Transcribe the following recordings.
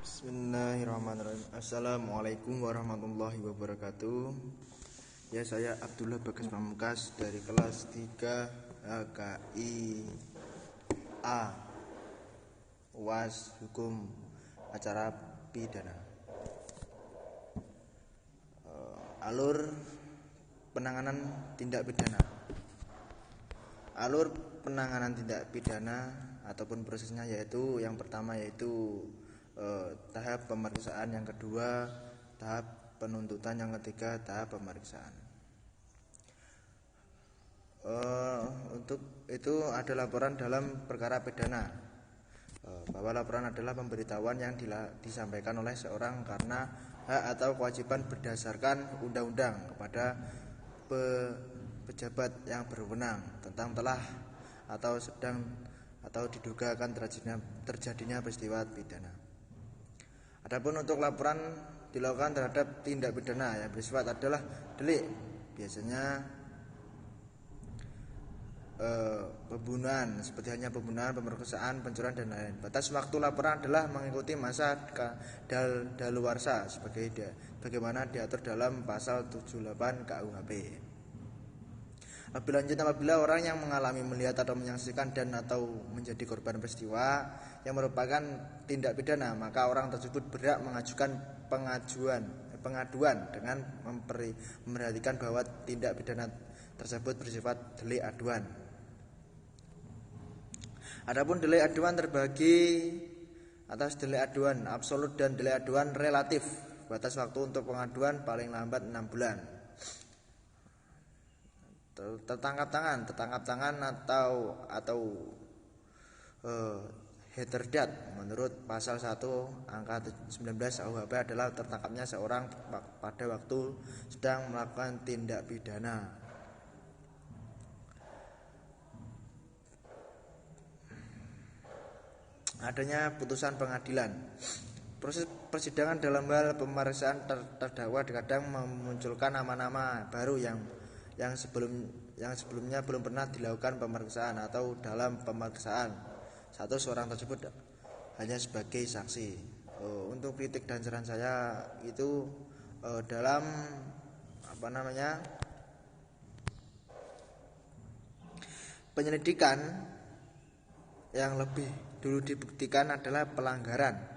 Bismillahirrahmanirrahim. Assalamualaikum warahmatullahi wabarakatuh. Ya, saya Abdullah Bagas Pamungkas dari kelas 3 HKI A UAS Hukum Acara Pidana. Alur penanganan tindak pidana. Alur penanganan tindak pidana ataupun prosesnya yaitu yang pertama yaitu tahap pemeriksaan, yang kedua tahap penuntutan, yang ketiga tahap pemeriksaan. Untuk itu ada laporan dalam perkara pidana, bahwa laporan adalah pemberitahuan yang disampaikan oleh seorang karena hak atau kewajiban berdasarkan undang-undang kepada pejabat yang berwenang tentang telah atau sedang atau diduga akan terjadinya peristiwa pidana. Adapun untuk laporan dilakukan terhadap tindak pidana yang bersifat adalah delik, biasanya pembunuhan, seperti hanya pembunuhan, pemerkosaan, pencurian dan lain-lain. Batas waktu laporan adalah mengikuti masa daluarsa bagaimana diatur dalam pasal 78 KUHP. Lebih lanjut, apabila orang yang mengalami, melihat atau menyaksikan dan atau menjadi korban peristiwa yang merupakan tindak pidana, maka orang tersebut berhak mengajukan pengaduan dengan memperhatikan bahwa tindak pidana tersebut bersifat delik aduan. Adapun delik aduan terbagi atas delik aduan absolut dan delik aduan relatif. Batas waktu untuk pengaduan paling lambat 6 bulan. Tertangkap tangan atau heterdat menurut pasal 1 angka 19 KUHP adalah tertangkapnya seorang pada waktu sedang melakukan tindak pidana. Adanya putusan pengadilan. Proses persidangan dalam hal pemeriksaan terdakwa kadang memunculkan nama-nama baru yang sebelumnya belum pernah dilakukan pemeriksaan, atau dalam pemeriksaan seorang tersebut hanya sebagai saksi. Untuk kritik dan saran saya itu dalam penyelidikan yang lebih dulu dibuktikan adalah pelanggaran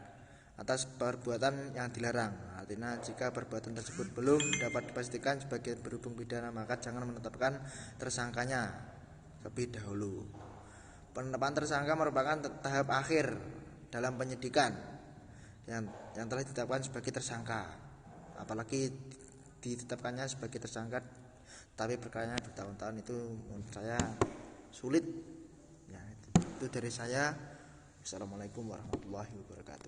atas perbuatan yang dilarang. Artinya jika perbuatan tersebut belum dapat dipastikan sebagai berhubung pidana, maka jangan menetapkan tersangkanya lebih dahulu. Penetapan tersangka merupakan tahap akhir dalam penyidikan yang telah ditetapkan sebagai tersangka. Apalagi ditetapkannya sebagai tersangka tapi perkaranya bertahun-tahun, itu menurut saya sulit. Ya, itu dari saya. Assalamualaikum warahmatullahi wabarakatuh.